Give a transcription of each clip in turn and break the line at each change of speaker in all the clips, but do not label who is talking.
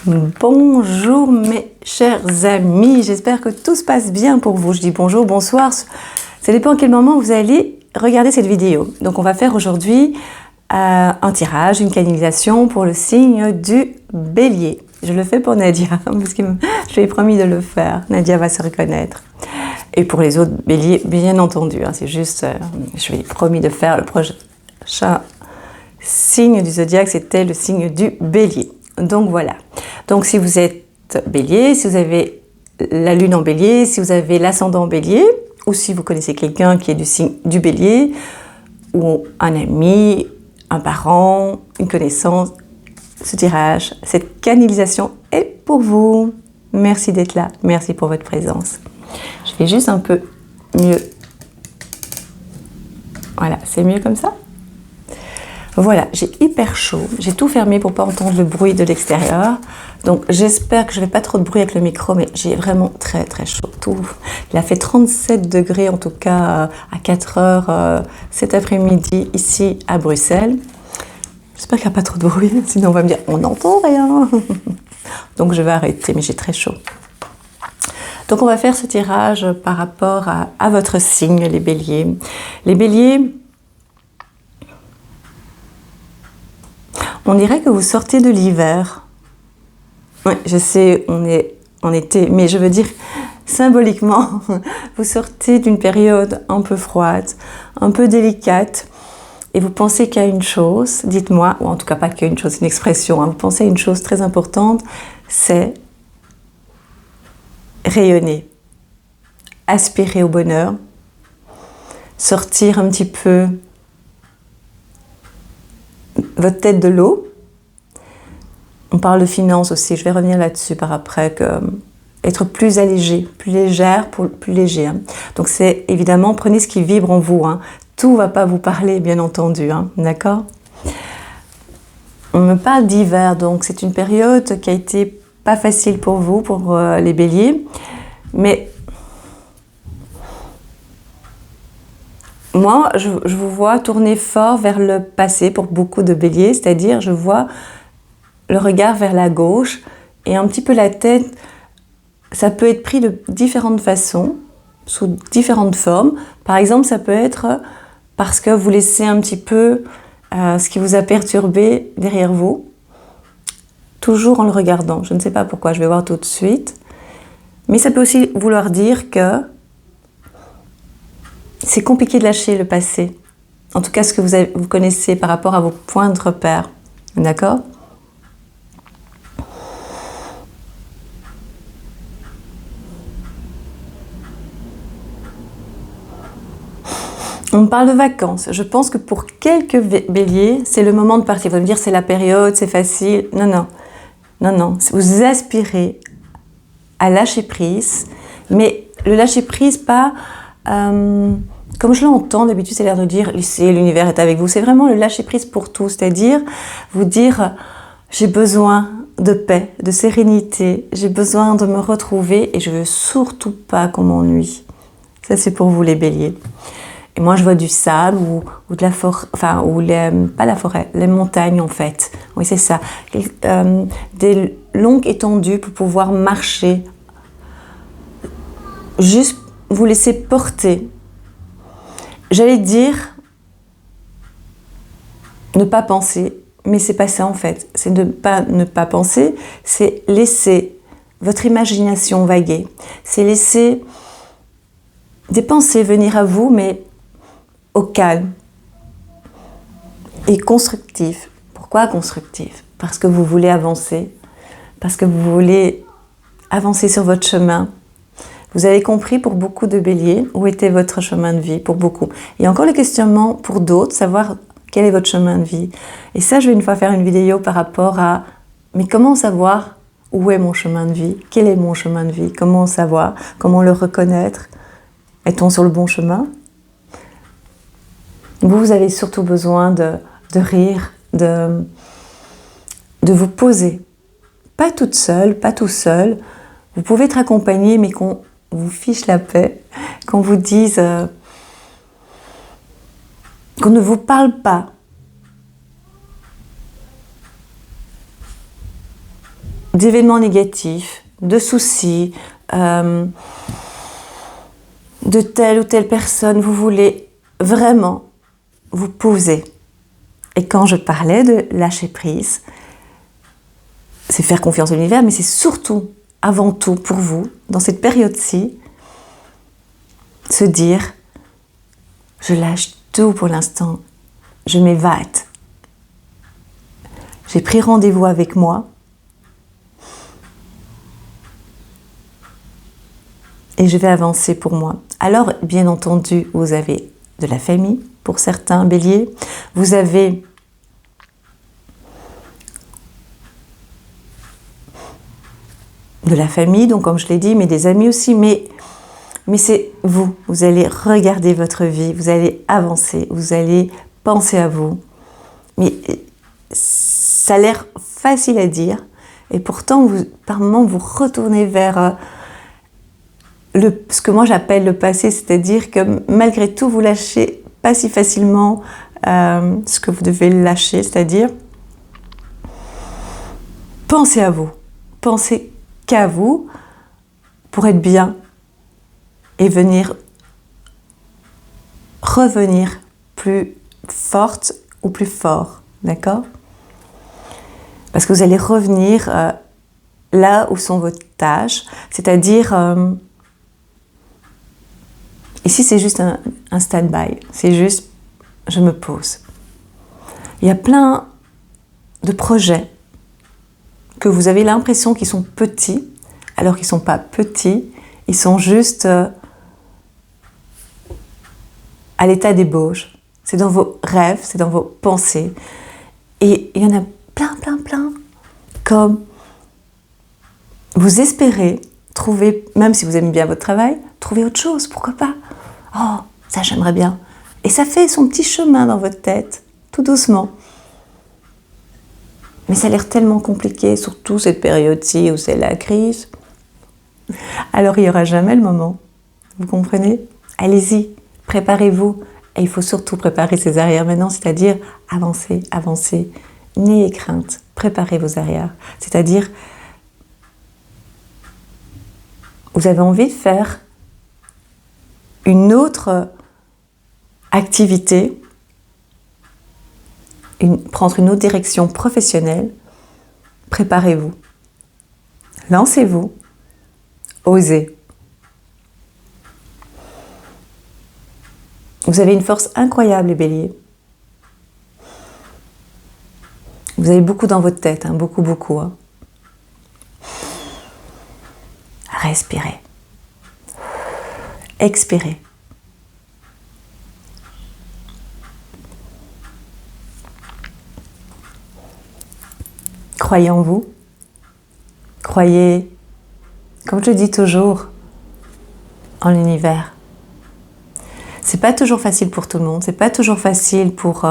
Bonjour mes chers amis, j'espère que tout se passe bien pour vous. Je dis bonjour, bonsoir, ça dépend à quel moment vous allez regarder cette vidéo. Donc on va faire aujourd'hui un tirage, une canalisation pour le signe du Bélier. Je le fais pour Nadia, parce que je lui ai promis de le faire. Nadia va se reconnaître. Et pour les autres Béliers, bien entendu, c'est juste, je lui ai promis de faire le prochain signe du zodiaque, c'était le signe du Bélier. Donc voilà. Donc si vous êtes Bélier, si vous avez la lune en Bélier, si vous avez l'ascendant en Bélier, ou si vous connaissez quelqu'un qui est du signe du Bélier, ou un ami, un parent, une connaissance, ce tirage, cette canalisation est pour vous. Merci d'être là, merci pour votre présence. Je fais juste un peu mieux. Voilà, c'est mieux comme ça? Voilà, j'ai hyper chaud, j'ai tout fermé pour pas entendre le bruit de l'extérieur. Donc j'espère que je vais pas trop de bruit avec le micro, mais j'ai vraiment très très chaud. Il a fait 37 degrés en tout cas à 4 heures cet après-midi ici à Bruxelles. J'espère qu'il n'y a pas trop de bruit, sinon on va me dire on n'entend rien. Donc je vais arrêter, mais j'ai très chaud. Donc on va faire ce tirage par rapport à votre signe, les béliers. Les béliers, on dirait que vous sortez de l'hiver. Oui, je sais, on est en été, mais je veux dire, symboliquement, vous sortez d'une période un peu froide, un peu délicate, et vous pensez qu'à une chose, dites-moi, ou en tout cas pas qu'à une chose, c'est une expression, vous pensez à une chose très importante, c'est rayonner, aspirer au bonheur, sortir un petit peu votre tête de l'eau. On parle de finances aussi, je vais revenir là-dessus par après, que être plus allégé, plus légère, plus léger. Donc c'est évidemment, prenez ce qui vibre en vous. Tout ne va pas vous parler, bien entendu, d'accord? On me parle d'hiver, donc c'est une période qui a été pas facile pour vous, pour les béliers, mais moi, je vous vois tourner fort vers le passé pour beaucoup de béliers, c'est-à-dire je vois le regard vers la gauche et un petit peu la tête. Ça peut être pris de différentes façons, sous différentes formes. Par exemple, ça peut être parce que vous laissez un petit peu ce qui vous a perturbé derrière vous, toujours en le regardant. Je ne sais pas pourquoi, je vais voir tout de suite. Mais ça peut aussi vouloir dire que c'est compliqué de lâcher le passé. En tout cas, ce que vous connaissez par rapport à vos points de repère. D'accord ? On me parle de vacances. Je pense que pour quelques béliers, c'est le moment de partir. Vous allez me dire, c'est la période, c'est facile. Non, non. Non, non. Vous aspirez à lâcher prise, mais le lâcher prise, pas comme je l'entends d'habitude, c'est l'air de dire, laissez, l'univers est avec vous. C'est vraiment le lâcher prise pour tout. C'est-à-dire, vous dire, j'ai besoin de paix, de sérénité. J'ai besoin de me retrouver et je veux surtout pas qu'on m'ennuie. Ça, c'est pour vous, les béliers. Et moi, je vois du sable ou de la forêt, enfin, pas la forêt, les montagnes en fait. Oui, c'est ça. Des longues étendues pour pouvoir marcher. Juste vous laisser porter. J'allais dire ne pas penser, mais c'est pas ça en fait. C'est ne pas penser, c'est laisser votre imagination vaguer. C'est laisser des pensées venir à vous, mais au calme et constructif. Pourquoi constructif? Parce que vous voulez avancer, parce que vous voulez avancer sur votre chemin. Vous avez compris pour beaucoup de béliers où était votre chemin de vie, pour beaucoup. Il y a encore le questionnement pour d'autres, savoir quel est votre chemin de vie. Et ça, je vais une fois faire une vidéo par rapport à mais comment savoir où est mon chemin de vie? Quel est mon chemin de vie? Comment savoir? Comment le reconnaître? Est-on sur le bon chemin? Vous avez surtout besoin de rire, de vous poser. Pas toute seule, pas tout seul. Vous pouvez être accompagné, mais qu'on vous fiche la paix, qu'on vous dise qu'on ne vous parle pas. d'événements négatifs, de soucis, de telle ou telle personne, vous voulez vraiment vous poser. Et quand je parlais de lâcher prise, c'est faire confiance à l'univers, mais c'est surtout, avant tout pour vous, dans cette période-ci, se dire, je lâche tout pour l'instant, je m'évade. J'ai pris rendez-vous avec moi et je vais avancer pour moi. Alors, bien entendu, vous avez de la famille, pour certains béliers, vous avez de la famille, donc comme je l'ai dit, mais des amis aussi, mais c'est vous. Vous allez regarder votre vie, vous allez avancer, vous allez penser à vous. Mais ça a l'air facile à dire, et pourtant, par moments, vous retournez vers ce que moi j'appelle le passé, c'est-à-dire que malgré tout, vous lâchez pas si facilement ce que vous devez lâcher, c'est-à-dire pensez à vous, pensez qu'à vous pour être bien et revenir plus forte ou plus fort, d'accord? Parce que vous allez revenir là où sont vos tâches, c'est-à-dire ici c'est juste un stand-by, c'est juste je me pose. Il y a plein de projets que vous avez l'impression qu'ils sont petits, alors qu'ils ne sont pas petits, ils sont juste à l'état d'ébauche. C'est dans vos rêves, c'est dans vos pensées. Et il y en a plein. Comme vous espérez trouver, même si vous aimez bien votre travail, trouver autre chose, pourquoi pas? Oh, ça j'aimerais bien. Et ça fait son petit chemin dans votre tête, tout doucement. Mais ça a l'air tellement compliqué, surtout cette période-ci où c'est la crise. Alors il n'y aura jamais le moment. Vous comprenez? Allez-y, préparez-vous. Et il faut surtout préparer ses arrières maintenant, c'est-à-dire avancer. N'ayez crainte, préparez vos arrières. C'est-à-dire, vous avez envie de faire une autre activité, prendre une autre direction professionnelle, préparez-vous. Lancez-vous, osez. Vous avez une force incroyable, les béliers. Vous avez beaucoup dans votre tête, hein, beaucoup. Hein. Respirez. Expirez. Croyez en vous. Croyez, comme je dis toujours, en l'univers. C'est pas toujours facile pour tout le monde, c'est pas toujours facile pour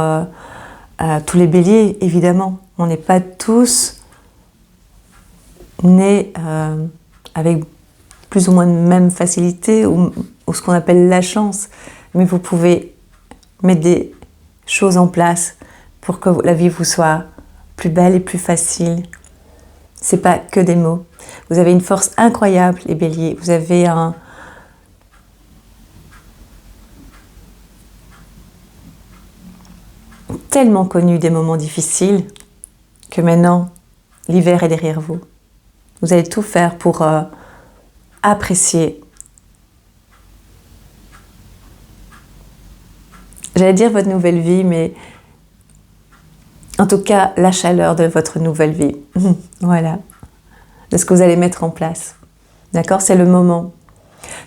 tous les béliers, évidemment. On n'est pas tous nés avec plus ou moins de même facilité ou ce qu'on appelle la chance. Mais vous pouvez mettre des choses en place pour que la vie vous soit plus belle et plus facile. C'est pas que des mots. Vous avez une force incroyable, les béliers. Vous avez tellement connu des moments difficiles que maintenant, l'hiver est derrière vous. Vous allez tout faire pour apprécier. J'allais dire votre nouvelle vie, mais en tout cas, la chaleur de votre nouvelle vie. Voilà. De ce que vous allez mettre en place. D'accord? C'est le moment.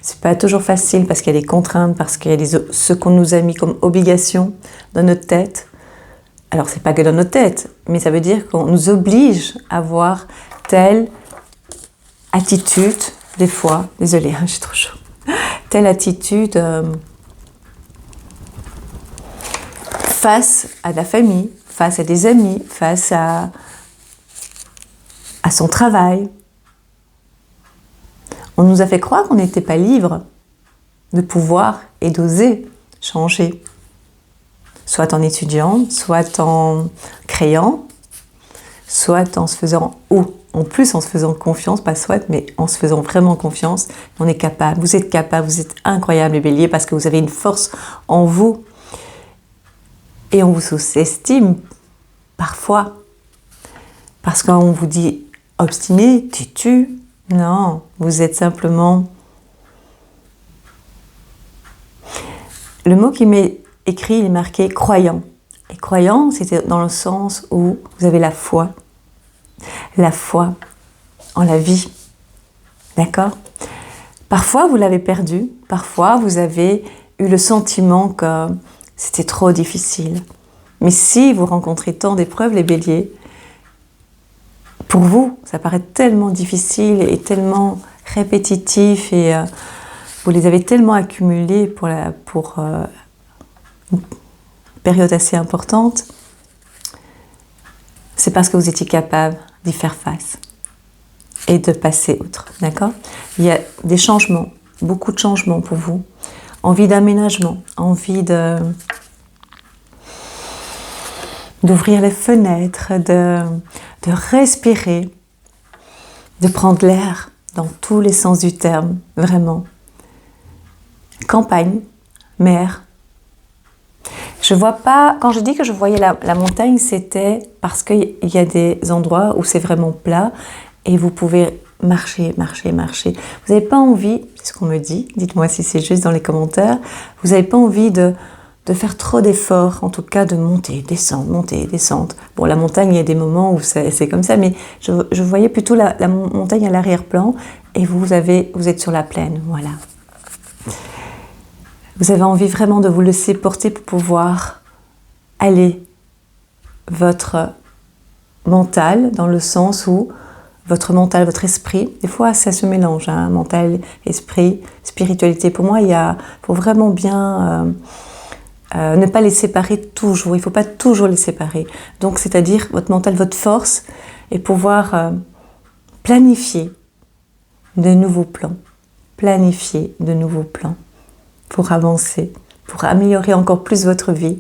C'est pas toujours facile parce qu'il y a des contraintes, parce qu'il y a ce qu'on nous a mis comme obligation dans notre tête. Alors, c'est pas que dans notre tête, mais ça veut dire qu'on nous oblige à avoir telle attitude, des fois, désolée, hein, j'ai trop chaud, telle attitude face à la famille, face à des amis, face à son travail. On nous a fait croire qu'on n'était pas libre de pouvoir et d'oser changer. Soit en étudiant, soit en créant, soit en se faisant ou En plus, en se faisant confiance, pas soit, mais en se faisant vraiment confiance, on est capable, vous êtes incroyable les béliers, parce que vous avez une force en vous. Et on vous sous-estime parfois. Parce qu'on vous dit obstiné, têtu. Non, vous êtes simplement... Le mot qui m'est écrit, il est marqué croyant. Et croyant, c'était dans le sens où vous avez la foi en la vie. D'accord ? Parfois, vous l'avez perdu. Parfois, vous avez eu le sentiment que c'était trop difficile. Mais si vous rencontrez tant d'épreuves, les béliers, pour vous, ça paraît tellement difficile et tellement répétitif et vous les avez tellement accumulés pour une période assez importante, c'est parce que vous étiez capable d'y faire face et de passer outre, d'accord ? Il y a des changements, beaucoup de changements pour vous, envie d'aménagement, envie d'ouvrir les fenêtres, de respirer, de prendre l'air dans tous les sens du terme, vraiment. Campagne, mer. Je vois pas, quand je dis que je voyais la montagne, c'était parce qu'il y a des endroits où c'est vraiment plat et vous pouvez marcher. Vous n'avez pas envie, c'est ce qu'on me dit, dites-moi si c'est juste dans les commentaires, vous n'avez pas envie de faire trop d'efforts, en tout cas de monter, descendre. Bon, la montagne, il y a des moments où c'est comme ça, mais je voyais plutôt la montagne à l'arrière-plan et vous êtes sur la plaine, voilà. Vous avez envie vraiment de vous laisser porter pour pouvoir aller votre mental, dans le sens où votre mental, votre esprit, des fois ça se mélange, hein, mental, esprit, spiritualité. Pour moi, faut vraiment bien ne pas les séparer toujours. Il ne faut pas toujours les séparer. Donc, c'est-à-dire votre mental, votre force, et pouvoir planifier de nouveaux plans. Planifier de nouveaux plans pour avancer, pour améliorer encore plus votre vie.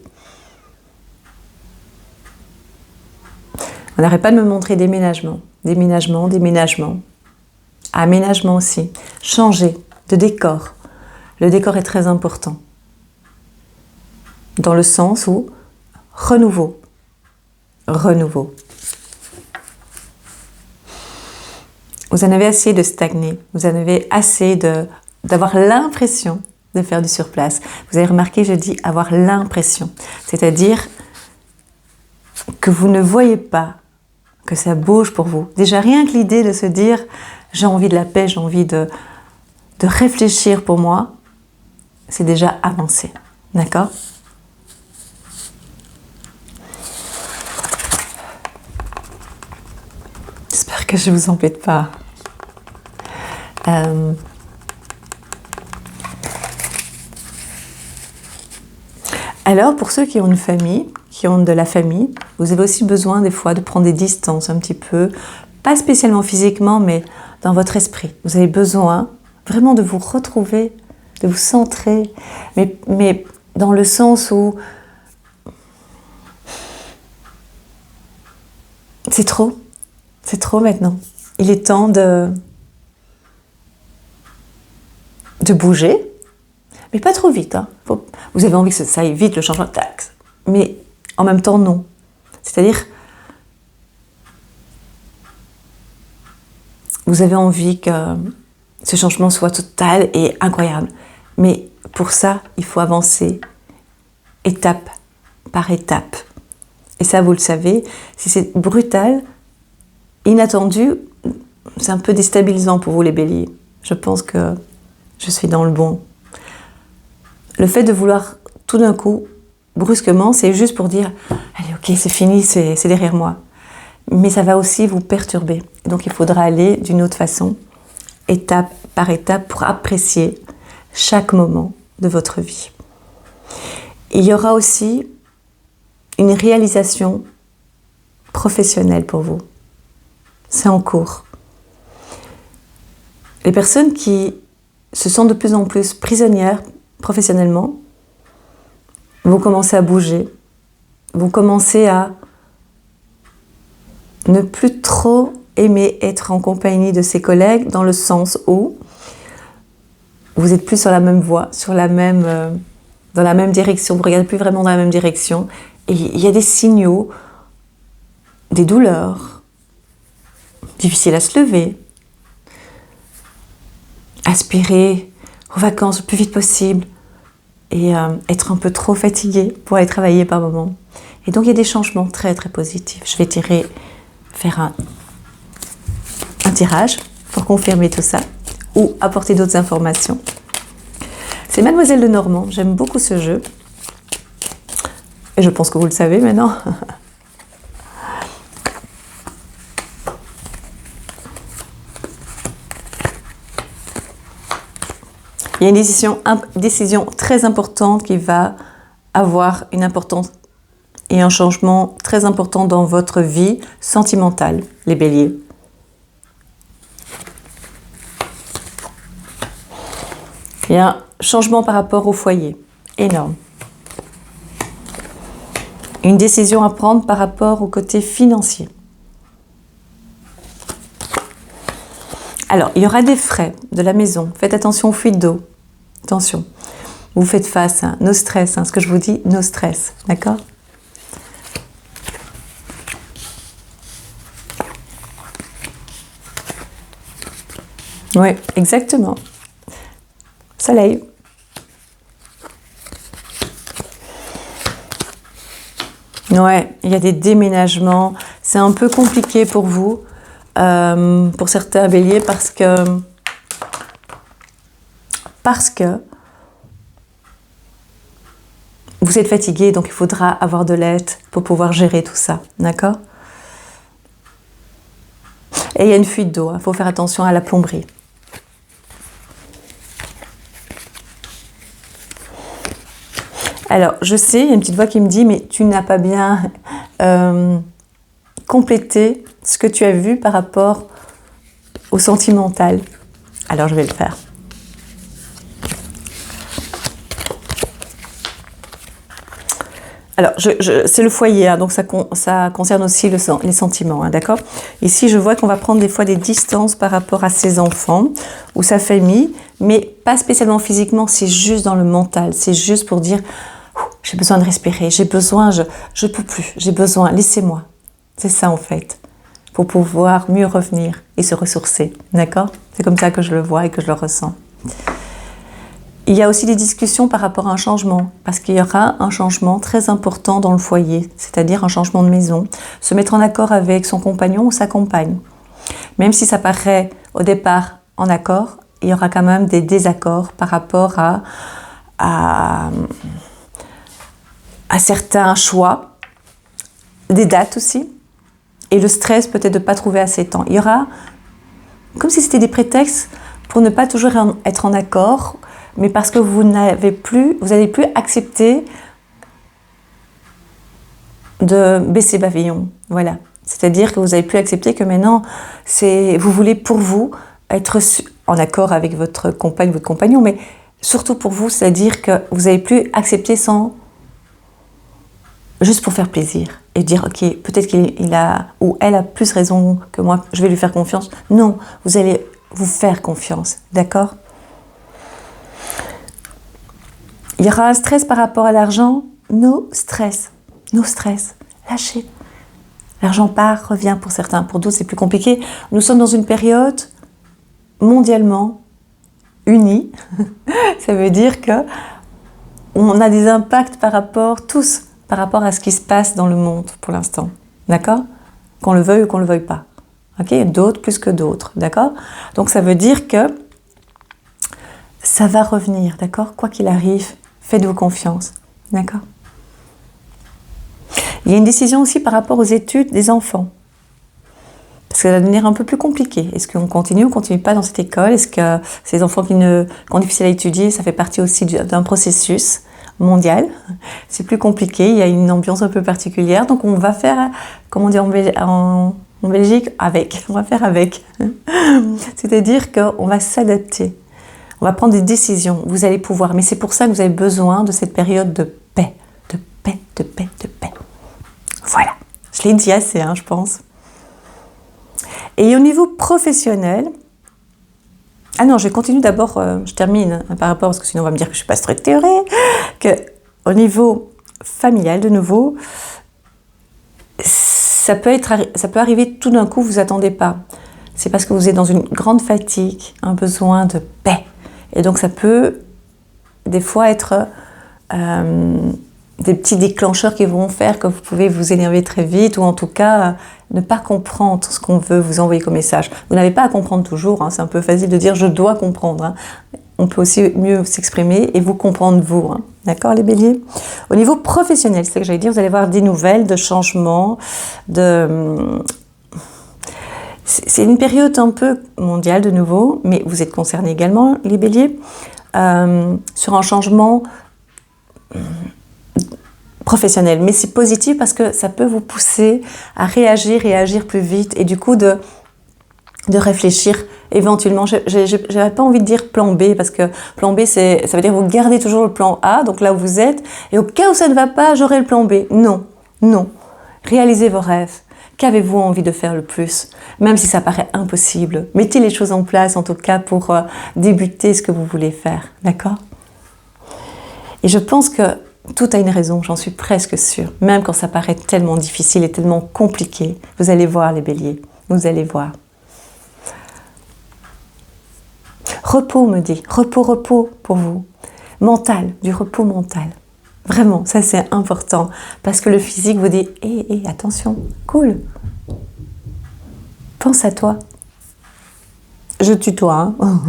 On n'arrête pas de me montrer déménagement. Aménagement aussi. Changer de décor. Le décor est très important. Dans le sens où renouveau. Vous en avez assez de stagner. Vous en avez assez d'avoir l'impression de faire du surplace. Vous avez remarqué, je dis avoir l'impression. C'est-à-dire que vous ne voyez pas que ça bouge pour vous. Déjà, rien que l'idée de se dire « j'ai envie de la paix, j'ai envie de réfléchir pour moi », c'est déjà avancé. D'accord ? J'espère que je ne vous embête pas. Alors, pour ceux qui ont une famille, qui ont de la famille, vous avez aussi besoin des fois de prendre des distances un petit peu, pas spécialement physiquement, mais dans votre esprit. Vous avez besoin vraiment de vous retrouver, de vous centrer, mais dans le sens où c'est trop maintenant. Il est temps de bouger, mais pas trop vite. Hein. Vous avez envie que ça aille vite, le changement de taxe. Mais en même temps, non. C'est-à-dire, vous avez envie que ce changement soit total et incroyable. Mais pour ça, il faut avancer étape par étape. Et ça, vous le savez, si c'est brutal, inattendu, c'est un peu déstabilisant pour vous, les béliers. Je pense que je suis dans le bon. Le fait de vouloir tout d'un coup, brusquement, c'est juste pour dire « Allez, ok, c'est fini, c'est derrière moi ». Mais ça va aussi vous perturber. Donc il faudra aller d'une autre façon, étape par étape, pour apprécier chaque moment de votre vie. Il y aura aussi une réalisation professionnelle pour vous. C'est en cours. Les personnes qui se sentent de plus en plus prisonnières professionnellement vont commencer à bouger, vont commencer à ne plus trop aimer être en compagnie de ses collègues dans le sens où vous êtes plus sur la même voie, dans la même direction, vous ne regardez plus vraiment dans la même direction. Et il y a des signaux, des douleurs, difficiles à se lever, aspirer aux vacances le plus vite possible et être un peu trop fatigué pour aller travailler par moment. Et donc il y a des changements très très positifs. Je vais faire un tirage pour confirmer tout ça ou apporter d'autres informations. C'est Mademoiselle de Normand, j'aime beaucoup ce jeu. Et je pense que vous le savez maintenant. Il y a une décision très importante qui va avoir une importance et un changement très important dans votre vie sentimentale, les béliers. Il y a un changement par rapport au foyer, énorme. Une décision à prendre par rapport au côté financier. Alors, il y aura des frais de la maison. Faites attention aux fuites d'eau. Attention. Vous faites face, no stress. Ce que je vous dis, no stress. D'accord ? Oui, exactement. Soleil. Ouais, il y a des déménagements. C'est un peu compliqué pour vous, pour certains béliers, parce que vous êtes fatigué, donc il faudra avoir de l'aide pour pouvoir gérer tout ça, d'accord ? Et il y a une fuite d'eau, il faut faire attention à la plomberie. Alors, je sais, il y a une petite voix qui me dit, mais tu n'as pas bien complété ce que tu as vu par rapport au sentimental. Alors, je vais le faire. Alors, c'est le foyer, hein, donc ça concerne aussi les sentiments, hein, d'accord ? Ici, je vois qu'on va prendre des fois des distances par rapport à ses enfants ou sa famille, mais pas spécialement physiquement, c'est juste dans le mental. C'est juste pour dire, j'ai besoin de respirer, j'ai besoin, je peux plus, j'ai besoin, laissez-moi. C'est ça en fait, pour pouvoir mieux revenir et se ressourcer, d'accord ? C'est comme ça que je le vois et que je le ressens. Il y a aussi des discussions par rapport à un changement, parce qu'il y aura un changement très important dans le foyer, c'est-à-dire un changement de maison, se mettre en accord avec son compagnon ou sa compagne. Même si ça paraît au départ en accord, il y aura quand même des désaccords par rapport à certains choix, des dates aussi, et le stress peut-être de ne pas trouver assez de temps. Il y aura, comme si c'était des prétextes pour ne pas toujours être en accord, mais parce que vous n'allez plus accepter de baisser pavillon. Voilà. C'est-à-dire que vous n'avez plus accepté que maintenant, vous voulez pour vous être en accord avec votre compagne, votre compagnon, mais surtout pour vous, c'est-à-dire que vous n'avez plus accepté juste pour faire plaisir et dire, ok, peut-être qu'il a ou elle a plus raison que moi, je vais lui faire confiance. Non, vous allez vous faire confiance, d'accord ? Il y aura un stress par rapport à l'argent. No stress. Lâchez. L'argent part, revient pour certains. Pour d'autres, c'est plus compliqué. Nous sommes dans une période mondialement unie. Ça veut dire que on a des impacts par rapport à ce qui se passe dans le monde pour l'instant. D'accord ? Qu'on le veuille ou qu'on ne le veuille pas. Ok ? D'autres plus que d'autres. D'accord ? Donc ça veut dire que ça va revenir. D'accord ? Quoi qu'il arrive, faites-vous confiance. D'accord ? Il y a une décision aussi par rapport aux études des enfants. Parce que ça va devenir un peu plus compliqué. Est-ce qu'on continue ou on ne continue pas dans cette école ? Est-ce que ces enfants qui ont difficile à étudier, ça fait partie aussi d'un processus mondial ? C'est plus compliqué, il y a une ambiance un peu particulière. Donc on va faire, comme on dit en Belgique, avec. On va faire avec. C'est-à-dire qu'on va s'adapter. On va prendre des décisions. Vous allez pouvoir. Mais c'est pour ça que vous avez besoin de cette période de paix. De paix, de paix, de paix. Voilà. Je l'ai dit assez, je pense. Et au niveau professionnel, ah non, je continue d'abord, je termine par rapport, parce que sinon on va me dire que je ne suis pas structurée, qu'au niveau familial, de nouveau, ça peut arriver tout d'un coup, vous ne vous attendez pas. C'est parce que vous êtes dans une grande fatigue, un besoin de paix. Et donc ça peut des fois être des petits déclencheurs qui vont faire que vous pouvez vous énerver très vite, ou en tout cas ne pas comprendre ce qu'on veut vous envoyer comme message. Vous n'avez pas à comprendre toujours, hein, c'est un peu facile de dire « je dois comprendre hein ». On peut aussi mieux s'exprimer et vous comprendre vous. Hein. D'accord les béliers? Au niveau professionnel, c'est ce que j'allais dire, vous allez avoir des nouvelles, de changements, c'est une période un peu mondiale de nouveau, mais vous êtes concernés également, les béliers, sur un changement professionnel. Mais c'est positif parce que ça peut vous pousser à réagir et agir plus vite et du coup de réfléchir éventuellement. Je n'avais pas envie de dire plan B parce que plan B, ça veut dire que vous gardez toujours le plan A, donc là où vous êtes, et au cas où ça ne va pas, j'aurai le plan B. Non, non. Réalisez vos rêves. Qu'avez-vous envie de faire le plus? Même si ça paraît impossible, mettez les choses en place en tout cas pour débuter ce que vous voulez faire. D'accord? Et je pense que tout a une raison, j'en suis presque sûre. Même quand ça paraît tellement difficile et tellement compliqué, vous allez voir les béliers, vous allez voir. Repos me dit, repos pour vous. Mental, du repos mental. Vraiment, ça c'est important. Parce que le physique vous dit, attention, cool. Pense à toi. Je tutoie. Hein.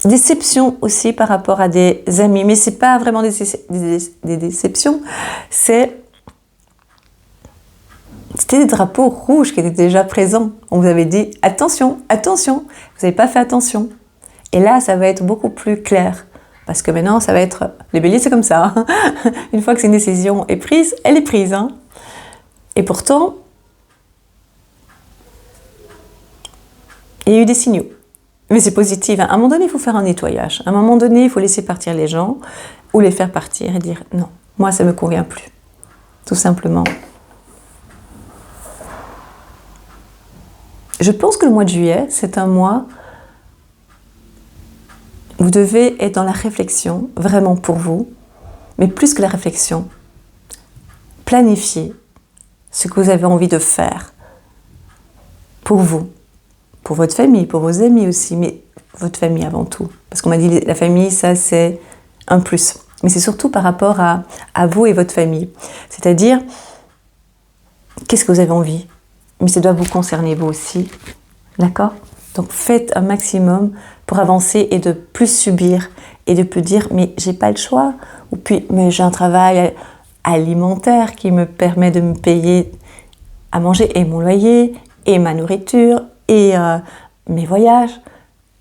Déception aussi par rapport à des amis. Mais ce n'est pas vraiment des déceptions. C'était des drapeaux rouges qui étaient déjà présents. On vous avait dit, attention, attention. Vous n'avez pas fait attention. Et là, ça va être beaucoup plus clair. Parce que maintenant, ça va être... Les béliers, c'est comme ça. Hein. Une fois que une décision est prise, elle est prise. Hein. Et pourtant, il y a eu des signaux. Mais c'est positif. À un moment donné, il faut faire un nettoyage. À un moment donné, il faut laisser partir les gens ou les faire partir et dire non, moi, ça ne me convient plus. Tout simplement. Je pense que le mois de juillet, c'est un mois... Vous devez être dans la réflexion, vraiment pour vous, mais plus que la réflexion, planifier ce que vous avez envie de faire pour vous, pour votre famille, pour vos amis aussi, mais votre famille avant tout. Parce qu'on m'a dit la famille, ça c'est un plus. Mais c'est surtout par rapport à vous et votre famille. C'est-à-dire, qu'est-ce que vous avez envie? Mais ça doit vous concerner vous aussi. D'accord? Donc faites un maximum pour avancer et de plus subir et de plus dire mais j'ai pas le choix, ou puis mais j'ai un travail alimentaire qui me permet de me payer à manger et mon loyer et ma nourriture et mes voyages,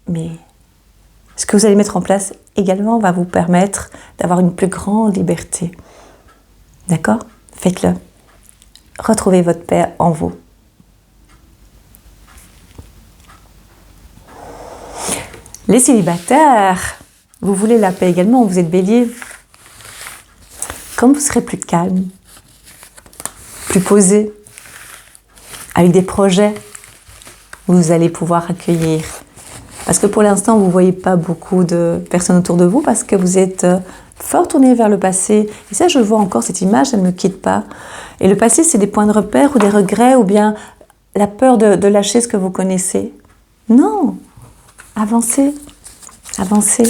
mais ce que vous allez mettre en place également va vous permettre d'avoir une plus grande liberté. D'accord? Faites-le. Retrouvez votre paix en vous. Les célibataires, vous voulez la paix également, vous êtes bélier. Comme vous serez plus calme, plus posé, avec des projets, vous allez pouvoir accueillir. Parce que pour l'instant, vous ne voyez pas beaucoup de personnes autour de vous parce que vous êtes fort tourné vers le passé. Et ça, je vois encore cette image, elle ne me quitte pas. Et le passé, c'est des points de repère ou des regrets ou bien la peur de lâcher ce que vous connaissez. Non! Avancez, avancez.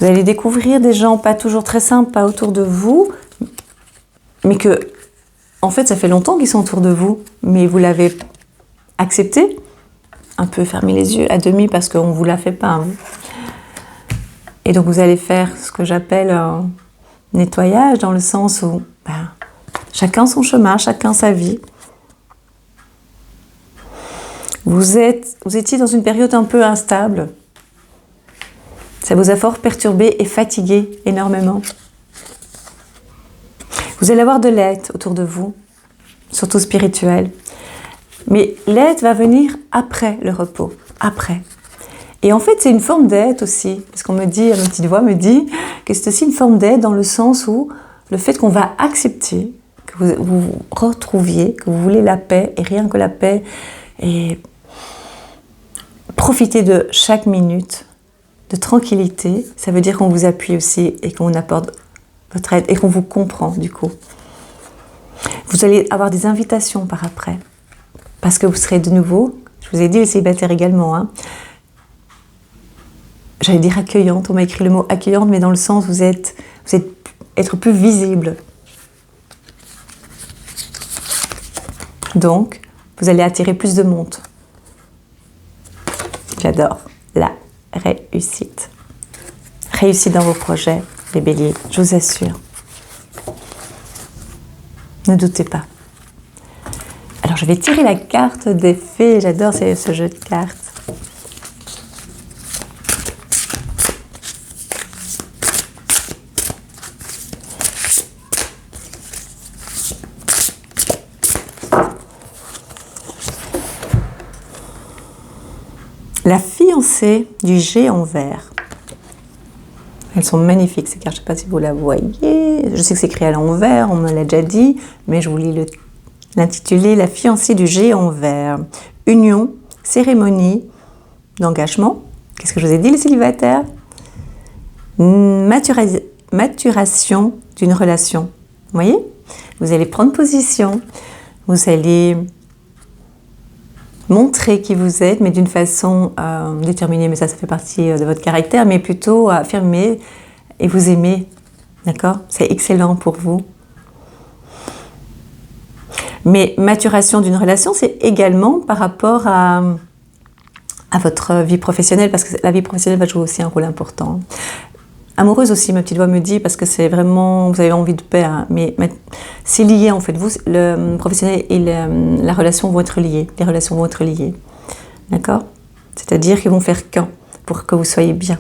Vous allez découvrir des gens pas toujours très sympas autour de vous, mais que, en fait, ça fait longtemps qu'ils sont autour de vous, mais vous l'avez accepté. Un peu fermer les yeux à demi parce qu'on ne vous la fait pas. Hein. Et donc, vous allez faire ce que j'appelle un nettoyage dans le sens où chacun son chemin, chacun sa vie. Vous étiez dans une période un peu instable. Ça vous a fort perturbé et fatigué énormément. Vous allez avoir de l'aide autour de vous, surtout spirituelle. Mais l'aide va venir après le repos, après. Et en fait, c'est une forme d'aide aussi, parce qu'on me dit, ma petite voix me dit que c'est aussi une forme d'aide dans le sens où le fait qu'on va accepter, que vous vous retrouviez, que vous voulez la paix, et rien que la paix, et profiter de chaque minute de tranquillité, ça veut dire qu'on vous appuie aussi et qu'on apporte votre aide et qu'on vous comprend du coup. Vous allez avoir des invitations par après, parce que vous serez de nouveau, je vous ai dit les célibataires également, hein, j'allais dire accueillante, on m'a écrit le mot accueillante, mais dans le sens où vous êtes être plus visible. Donc, vous allez attirer plus de monde. J'adore la réussite. Réussite dans vos projets, les béliers, je vous assure. Ne doutez pas. Alors, je vais tirer la carte des fées. J'adore ce jeu de cartes. La fiancée du géant vert. Elles sont magnifiques ces cartes, je ne sais pas si vous la voyez. Je sais que c'est écrit à l'envers, on me l'a déjà dit, mais je vous lis l'intitulé. La fiancée du géant vert. Union, cérémonie d'engagement. Qu'est-ce que je vous ai dit les célibataires? Maturation d'une relation. Vous voyez? Vous allez prendre position, vous allez montrer qui vous êtes, mais d'une façon déterminée, mais ça fait partie de votre caractère, mais plutôt affirmer et vous aimer, d'accord? C'est excellent pour vous. Mais maturation d'une relation, c'est également par rapport à votre vie professionnelle, parce que la vie professionnelle va jouer aussi un rôle important. Amoureuse aussi, ma petite voix me dit, parce que c'est vraiment, vous avez envie de paix, hein, mais c'est lié en fait. Vous, le professionnel et la relation vont être liés. Les relations vont être liées, d'accord? C'est-à-dire qu'ils vont faire qu'un pour que vous soyez bien.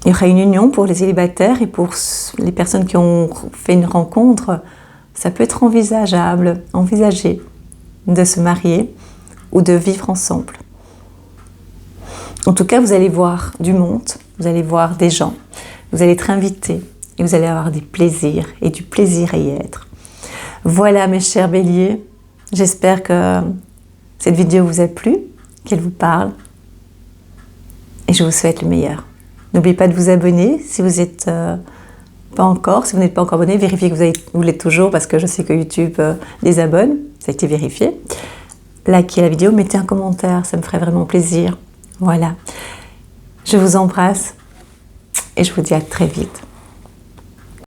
Il y aura une union pour les célibataires et pour les personnes qui ont fait une rencontre. Ça peut être envisagé de se marier ou de vivre ensemble. En tout cas, vous allez voir du monde. Vous allez voir des gens, vous allez être invité et vous allez avoir des plaisirs et du plaisir à y être. Voilà mes chers béliers, j'espère que cette vidéo vous a plu, qu'elle vous parle et je vous souhaite le meilleur. N'oubliez pas de vous abonner si vous n'êtes pas encore, si vous n'êtes pas encore abonné, vérifiez que vous l'êtes toujours parce que je sais que YouTube désabonne, ça a été vérifié. Likez la vidéo, mettez un commentaire, ça me ferait vraiment plaisir. Voilà. Je vous embrasse et je vous dis à très vite.